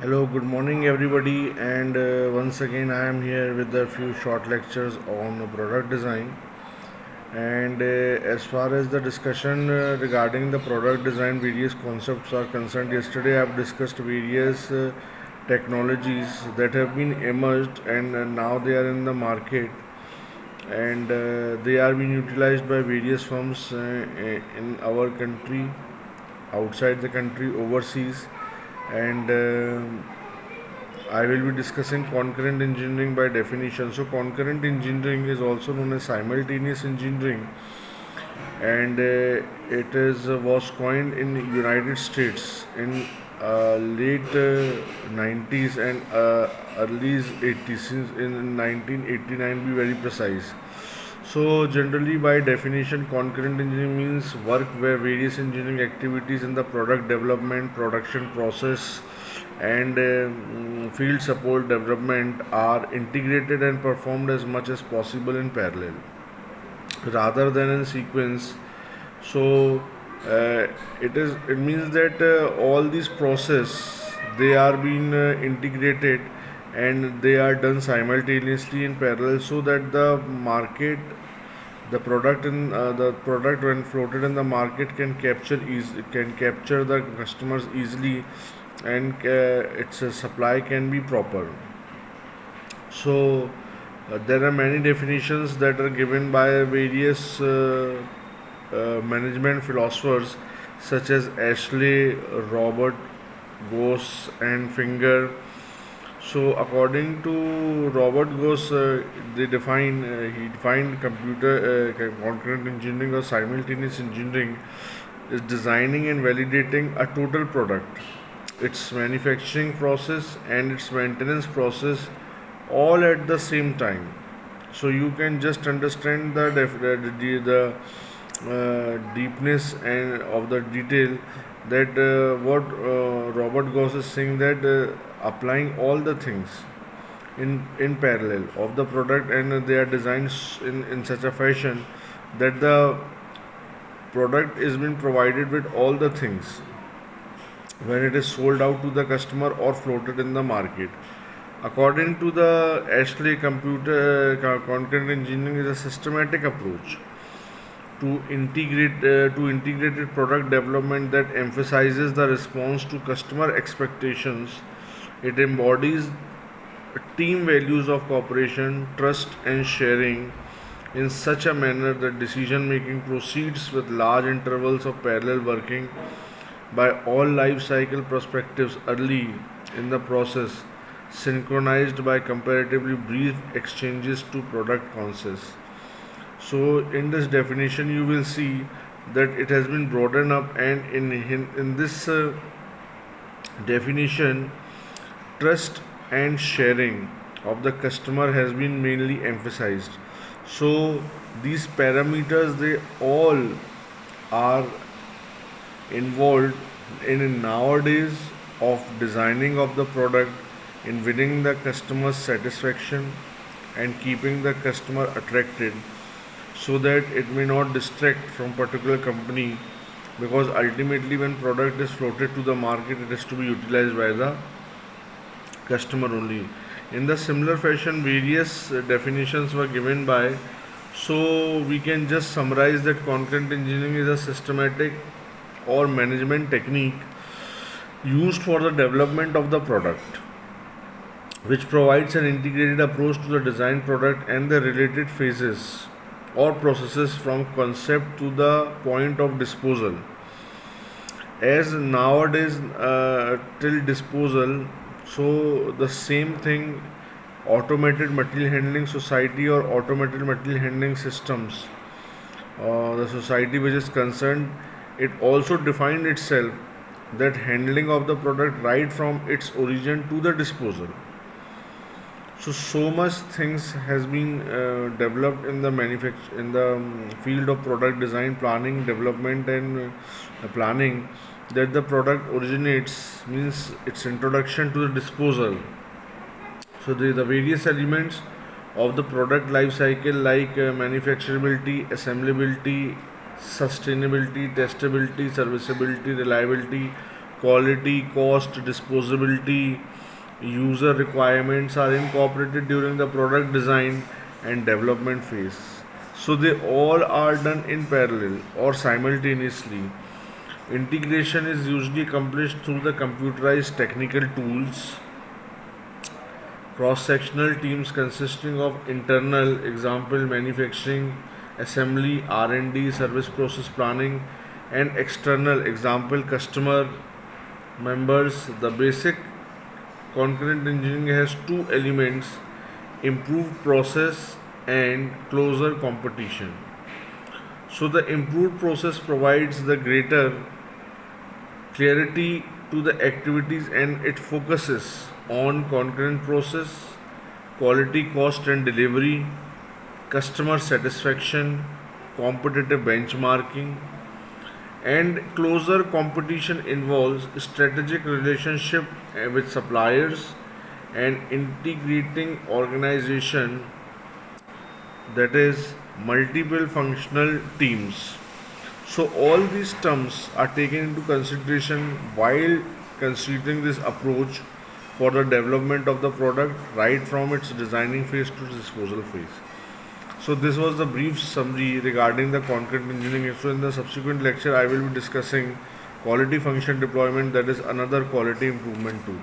Hello, good morning, everybody, and once again, I am here with a few short lectures on product design. And as far as the discussion regarding the product design, various concepts are concerned. Yesterday, I have discussed various technologies that have been emerged and now they are in the market, and they are being utilized by various firms in our country, outside the country, overseas, and I will be discussing concurrent engineering by definition. So, concurrent engineering is also known as simultaneous engineering, and it is was coined in United States in late 90s and early 80s, since in 1989, be very precise. So, generally, by definition, concurrent engineering means work where various engineering activities in the product development, production process, and field support development are integrated and performed as much as possible in parallel rather than in sequence. So, uh, it means that all these process they are being integrated and they are done simultaneously in parallel, so that the product when floated in the market can capture the customers easily, and its supply can be proper. So there are many definitions that are given by various management philosophers such as Ashley, Robert, Goss, and Finger. So, according to Robert Goss, he defined concurrent engineering or simultaneous engineering is designing and validating a total product, its manufacturing process and its maintenance process, all at the same time. So you can just understand the deepness and of the detail, that what Robert Goss is saying, that applying all the things in parallel of the product, and they are designed in such a fashion that the product is being provided with all the things when it is sold out to the customer or floated in the market. According to the Ashley, concurrent engineering is a systematic approach to integrated product development that emphasizes the response to customer expectations. It embodies team values of cooperation, trust, and sharing in such a manner that decision making proceeds with large intervals of parallel working by all life cycle perspectives early in the process, synchronized by comparatively brief exchanges to product concepts. So, in this definition, you will see that it has been broadened up, and in this definition, trust and sharing of the customer has been mainly emphasized. So, these parameters they all are involved in nowadays of designing of the product, in winning the customer's satisfaction and keeping the customer attracted, so that it may not distract from particular company, because ultimately when product is floated to the market, it is to be utilized by the customer only. In the similar fashion, various definitions were given by, so we can just summarize that concurrent engineering is a systematic or management technique used for the development of the product, which provides an integrated approach to the design product and the related phases or processes from concept to the point of disposal. As nowadays, till disposal, so the same thing, automated material handling society or automated material handling systems, the society which is concerned, it also defined itself that handling of the product right from its origin to the disposal. So much things has been developed in the field of product design, planning, development, and planning, that the product originates means its introduction to the disposal. So the various elements of the product life cycle, like manufacturability, assemblability, sustainability, testability, serviceability, reliability, quality, cost, disposability, user requirements are incorporated during the product design and development phase. So they all are done in parallel or simultaneously. Integration is usually accomplished through the computerized technical tools. Cross-sectional teams consisting of internal, example manufacturing, assembly, R&D, service process planning, and external, example customer members. The basic concurrent engineering has two elements: improved process and closer competition. So the improved process provides the greater clarity to the activities and it focuses on concurrent process, quality, cost and delivery, customer satisfaction, competitive benchmarking, and closer competition involves strategic relationship with suppliers and integrating organization, that is multiple functional teams. So all these terms are taken into consideration while considering this approach for the development of the product right from its designing phase to disposal phase. So this was the brief summary regarding the concrete engineering. So in the subsequent lecture I will be discussing quality function deployment, that is another quality improvement tool.